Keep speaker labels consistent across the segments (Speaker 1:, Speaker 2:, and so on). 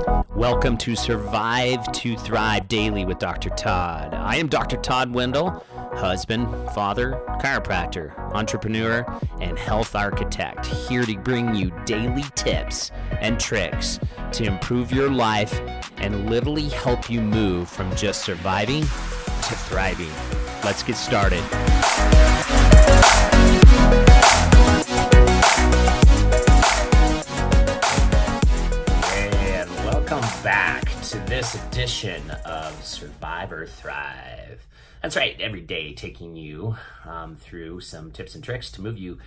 Speaker 1: Welcome to Survive to Thrive Daily with Dr. Todd. I am Dr. Todd Wendell, husband, father, chiropractor, entrepreneur, and health architect, here to bring you daily tips and tricks to improve your life and literally help you move from just surviving to thriving. Let's get started. Back to this edition of Survive or Thrive. That's right, every day taking you through some tips and tricks to move you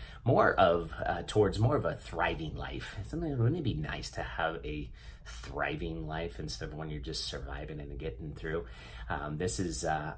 Speaker 1: towards more of a thriving life. Wouldn't it be nice to have a thriving life instead of when you're just surviving and getting through? This is a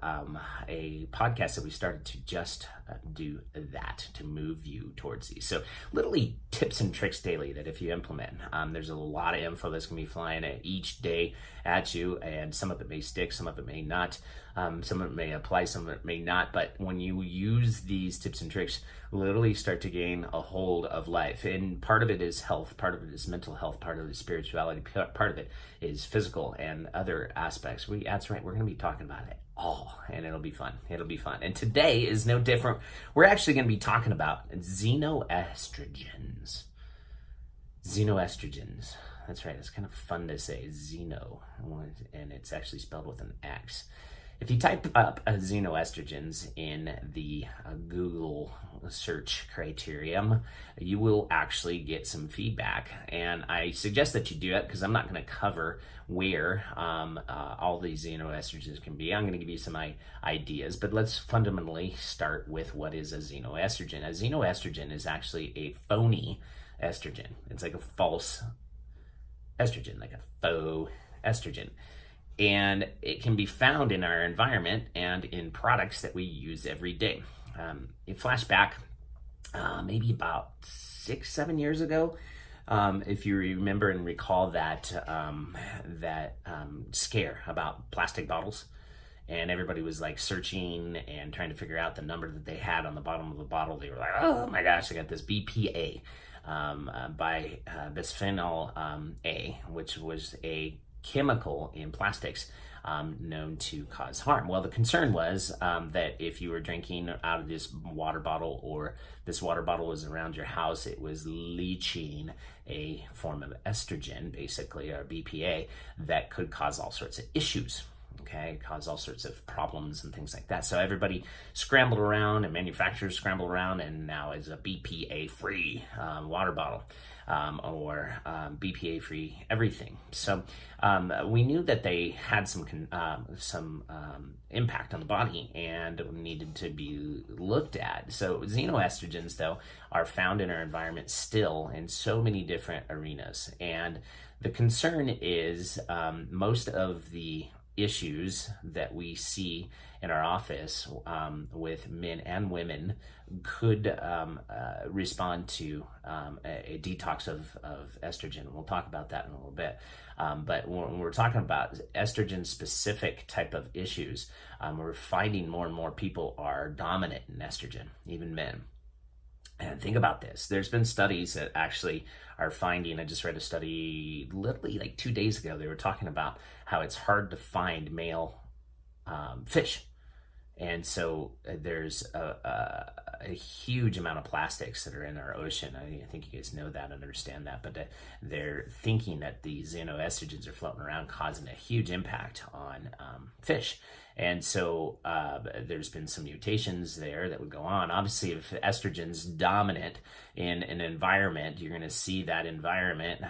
Speaker 1: podcast that we started to just do that, to move you towards these. So literally tips and tricks daily that if you implement, there's a lot of info that's going to be flying at each day at you, and some of it may stick, some of it may not, some of it may apply, some of it may not. But when you use these tips and tricks, literally start to gain a hold of life. And part of it is health, part of it is mental health, part of it is spirituality, part of it is physical and other aspects. That's right, we're going to be talking about it all, and it'll be fun. And today is no different. We're actually going to be talking about xenoestrogens. Xenoestrogens. That's right, it's kind of fun to say, xeno, and it's actually spelled with an X. If you type up xenoestrogens in the Google search criterion, you will actually get some feedback. And I suggest that you do it because I'm not going to cover where all these xenoestrogens can be. I'm going to give you some ideas, but let's fundamentally start with what is a xenoestrogen. A xenoestrogen is actually a phony estrogen. It's like a false estrogen, like a faux estrogen. And it can be found in our environment and in products that we use every day. You flash back maybe about 6-7 years ago, if you remember and recall that scare about plastic bottles, and everybody was like searching and trying to figure out the number that they had on the bottom of the bottle. They were like, oh my gosh, I got this BPA by bisphenol A, which was a chemical in plastics known to cause harm. Well, the concern was that if you were drinking out of this water bottle, or this water bottle was around your house, it was leaching a form of estrogen, basically, or BPA, that could cause all sorts of issues. Okay, cause all sorts of problems and things like that. So everybody scrambled around, and manufacturers scrambled around, and now is a BPA-free water bottle, or BPA-free everything. So we knew that they had some impact on the body and needed to be looked at. So xenoestrogens, though, are found in our environment still in so many different arenas. And the concern is most of the issues that we see in our office with men and women could respond to a detox of estrogen. We'll talk about that in a little bit. But when we're talking about estrogen-specific type of issues, we're finding more and more people are dominant in estrogen, even men. And think about this. There's been studies that actually are finding, I just read a study literally like 2 days ago, they were talking about how it's hard to find male fish. And so there's a huge amount of plastics that are in our ocean. I think you guys know that and understand that, but they're thinking that these xenoestrogens are floating around causing a huge impact on fish. And so there's been some mutations there that would go on. Obviously, if estrogen's dominant in an environment, you're going to see that environment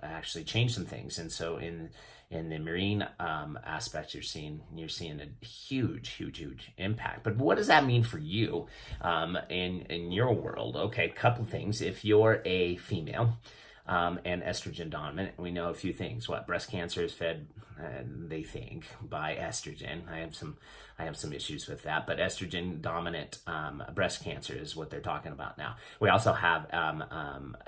Speaker 1: actually change some things. And so in the marine aspect, you're seeing a huge impact. But what does that mean for you in your world? Okay, a couple things. If you're a female and estrogen dominant, we know a few things. Breast cancer is fed, they think, by estrogen. I have some issues with that, but estrogen dominant breast cancer is what they're talking about now. We also have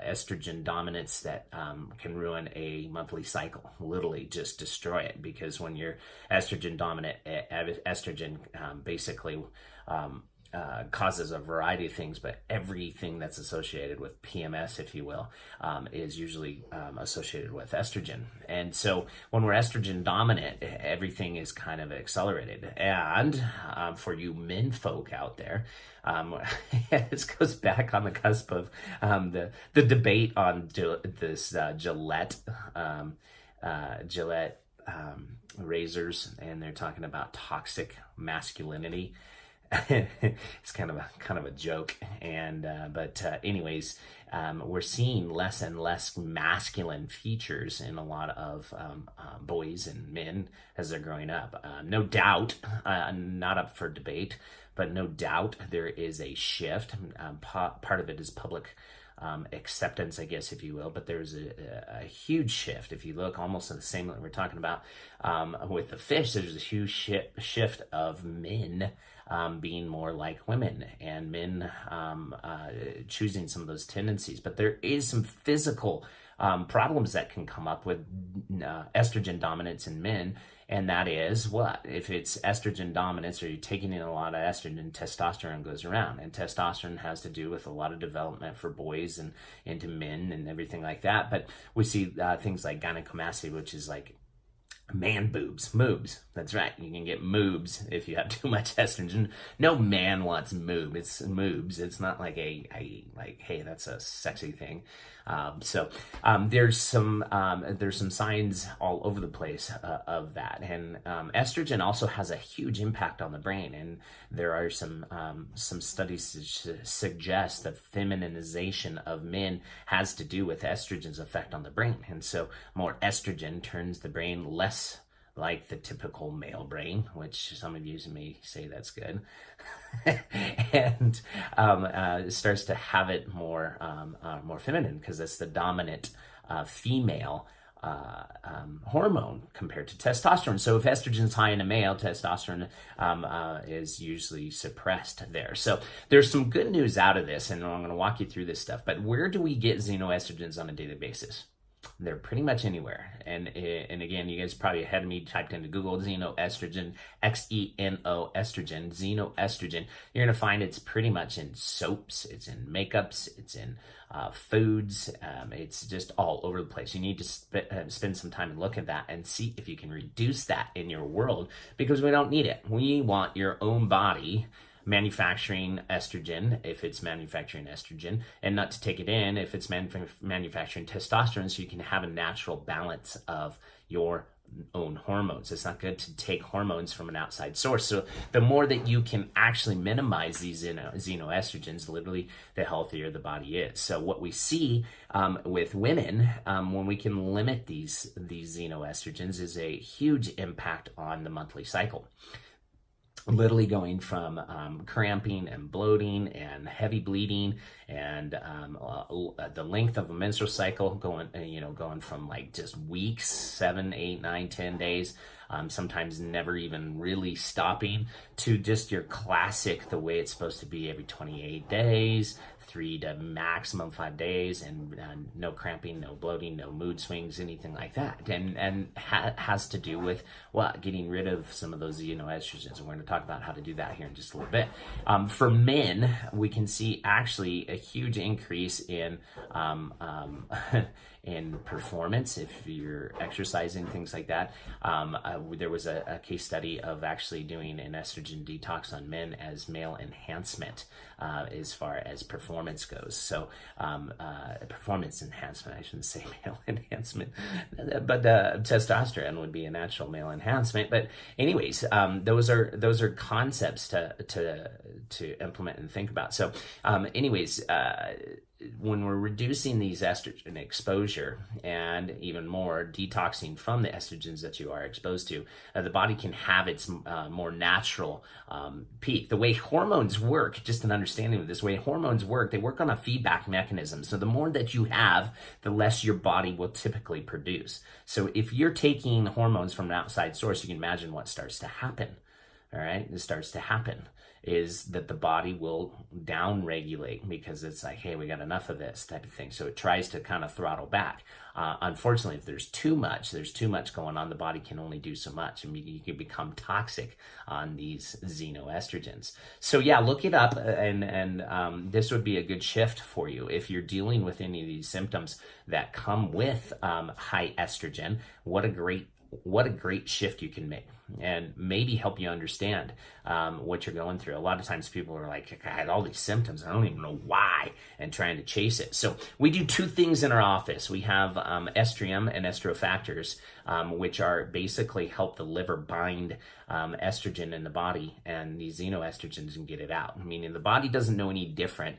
Speaker 1: estrogen dominance that can ruin a monthly cycle, literally just destroy it, because when you're estrogen dominant, estrogen basically causes a variety of things, but everything that's associated with PMS, if you will, is usually associated with estrogen. And so when we're estrogen dominant, everything is kind of accelerated. And for you men folk out there, this goes back on the cusp of the debate on this Gillette razors, and they're talking about toxic masculinity. It's kind of a joke, and but anyways, we're seeing less and less masculine features in a lot of boys and men as they're growing up. No doubt, not up for debate, but no doubt there is a shift. Part of it is public acceptance, I guess, if you will, but there's a huge shift. If you look almost at the same that we're talking about with the fish, there's a huge shift of men being more like women, and men choosing some of those tendencies. But there is some physical problems that can come up with estrogen dominance in men. And that is what? If it's estrogen dominance, or you're taking in a lot of estrogen, testosterone goes around. And testosterone has to do with a lot of development for boys and into men and everything like that. But we see things like gynecomastia, which is like man boobs, moobs. That's right. You can get moobs if you have too much estrogen. No man wants moob. It's moobs. It's not like like, hey, that's a sexy thing. So there's some signs all over the place of that. And estrogen also has a huge impact on the brain. And there are some studies that suggest that feminization of men has to do with estrogen's effect on the brain. And so more estrogen turns the brain less like the typical male brain, which some of you may say that's good, and starts to have it more feminine, because it's the dominant female hormone compared to testosterone. So if estrogen is high in a male, testosterone is usually suppressed there. So there's some good news out of this, and I'm going to walk you through this stuff. But where do we get xenoestrogens on a daily basis? They're pretty much anywhere. And again, you guys probably ahead of me typed into Google xenoestrogen, Xeno estrogen, xenoestrogen. You're going to find it's pretty much in soaps, it's in makeups, it's in foods. It's just all over the place. You need to spend some time and look at that and see if you can reduce that in your world, because we don't need it. We want your own body manufacturing estrogen, if it's manufacturing estrogen, and not to take it in if it's manufacturing testosterone, so you can have a natural balance of your own hormones. It's not good to take hormones from an outside source. So the more that you can actually minimize these xenoestrogens, literally, the healthier the body is. So what we see with women, when we can limit these xenoestrogens, is a huge impact on the monthly cycle. Literally going from cramping and bloating and heavy bleeding, and the length of a menstrual cycle going from like just weeks, 7, 8, 9, 10 days, sometimes never even really stopping, to just your classic, the way it's supposed to be, every 28 days, 3 to maximum 5 days, and no cramping, no bloating, no mood swings, anything like that. And has to do with getting rid of some of those xenoestrogens. And we're going to talk about how to do that here in just a little bit. For men, we can see actually a huge increase in in performance if you're exercising, things like that. There was a case study of actually doing an estrogen detox on men as male enhancement as far as performance goes. So performance enhancement, I shouldn't say male enhancement, but testosterone would be a natural male enhancement. But anyways, those are concepts to implement and think about. So anyways, when we're reducing these estrogen exposure, and even more detoxing from the estrogens that you are exposed to, the body can have its more natural peak. The way hormones work, just an understanding of this, way hormones work, they work on a feedback mechanism. So the more that you have, the less your body will typically produce. So if you're taking hormones from an outside source, you can imagine what starts to happen. all right, it starts to happen, is that the body will down regulate because it's like, hey, we got enough of this type of thing. So it tries to kind of throttle back. Unfortunately, if there's too much going on, the body can only do so much, and you can become toxic on these xenoestrogens. So yeah, look it up, and this would be a good shift for you if you're dealing with any of these symptoms that come with high estrogen. What a great shift you can make, and maybe help you understand what you're going through. A lot of times people are like, I had all these symptoms, I don't even know why, and trying to chase it. So we do two things in our office. We have estrium and estrofactors, which are basically help the liver bind estrogen in the body, and these xenoestrogens, and get it out. Meaning the body doesn't know any different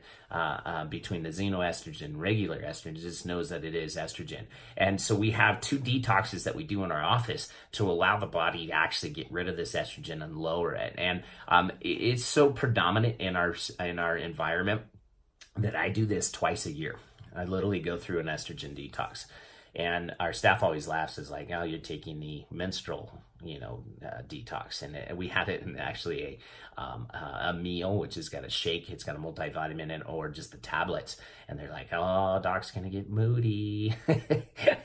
Speaker 1: between the xenoestrogen and regular estrogen. It just knows that it is estrogen. And so we have two detoxes that we do in our office to allow the body to actually get rid of this estrogen and lower it. And it's so predominant in our environment that I do this twice a year. I literally go through an estrogen detox. And our staff always laughs, is like, oh, you're taking the menstrual, detox. And we have it in actually a meal, which has got a shake, it's got a multivitamin in it, or just the tablets. And they're like, oh, doc's gonna get moody.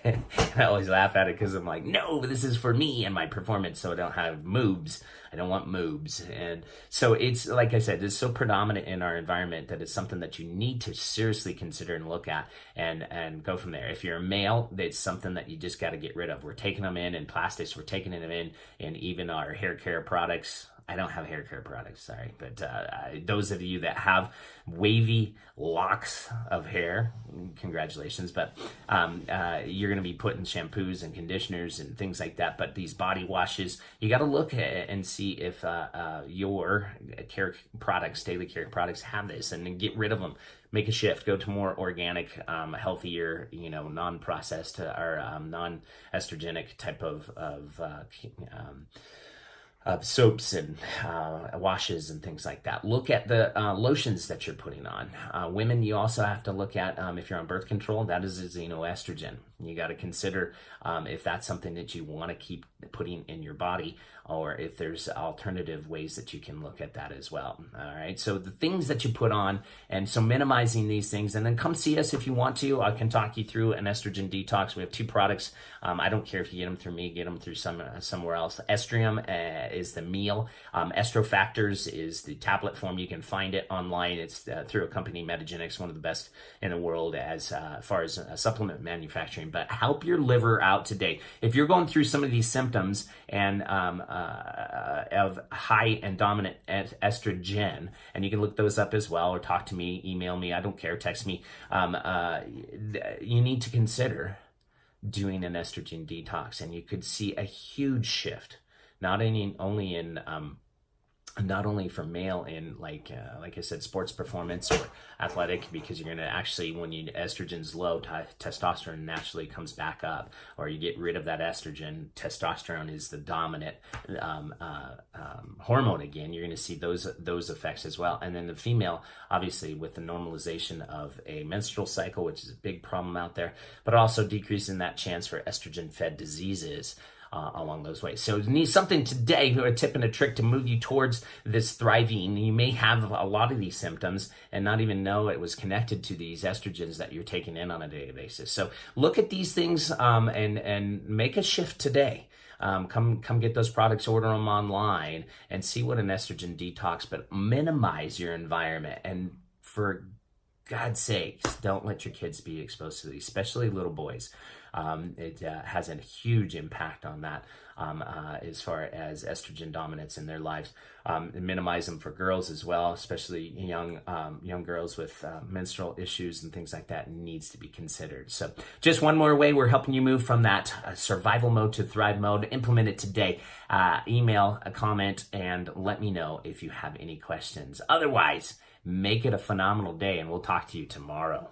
Speaker 1: And I always laugh at it because I'm like, no, this is for me and my performance, so I don't have moobs. I don't want moobs. And so it's, like I said, it's so predominant in our environment that it's something that you need to seriously consider and look at, and go from there. If you're a male, it's something that you just got to get rid of. We're taking them in plastics, we're taking them in even our hair care products. I don't have hair care products, sorry, but those of you that have wavy locks of hair, congratulations, but you're going to be putting shampoos and conditioners and things like that. But these body washes, you got to look at it and see if your care products, daily care products, have this, and then get rid of them. Make a shift, go to more organic, healthier, non-processed or non-estrogenic type of soaps and washes and things like that. Look at the lotions that you're putting on. Women, you also have to look at, if you're on birth control, that is a xenoestrogen. You got to consider if that's something that you want to keep putting in your body, or if there's alternative ways that you can look at that as well. All right, so the things that you put on, and so minimizing these things, and then come see us if you want to. I can talk you through an estrogen detox. We have two products. I don't care if you get them through me, get them through somewhere else. Estrium is the meal. Estrofactors is the tablet form. You can find it online. It's through a company, Metagenics, one of the best in the world as far as supplement manufacturing. But help your liver out today. If you're going through some of these symptoms and of high and dominant estrogen, and you can look those up as well, or talk to me, email me, I don't care, text me, you need to consider doing an estrogen detox, and you could see a huge shift, not only for male in like I said, sports performance or athletic, because you're going to actually, when estrogen's low, testosterone naturally comes back up, or you get rid of that estrogen. Testosterone is the dominant hormone again. You're going to see those effects as well. And then the female, obviously, with the normalization of a menstrual cycle, which is a big problem out there, but also decreasing that chance for estrogen-fed diseases along those ways. So you need something today, a tip and a trick to move you towards this thriving. You may have a lot of these symptoms and not even know it was connected to these estrogens that you're taking in on a daily basis. So look at these things and make a shift today. Come get those products, order them online, and see what an estrogen detox, but minimize your environment. And for God's sakes, don't let your kids be exposed to these, especially little boys. It has a huge impact on that as far as estrogen dominance in their lives. Minimize them for girls as well, especially young girls with menstrual issues and things like that needs to be considered. So just one more way we're helping you move from that survival mode to thrive mode. Implement it today. Email a comment and let me know if you have any questions. Otherwise, make it a phenomenal day, and we'll talk to you tomorrow.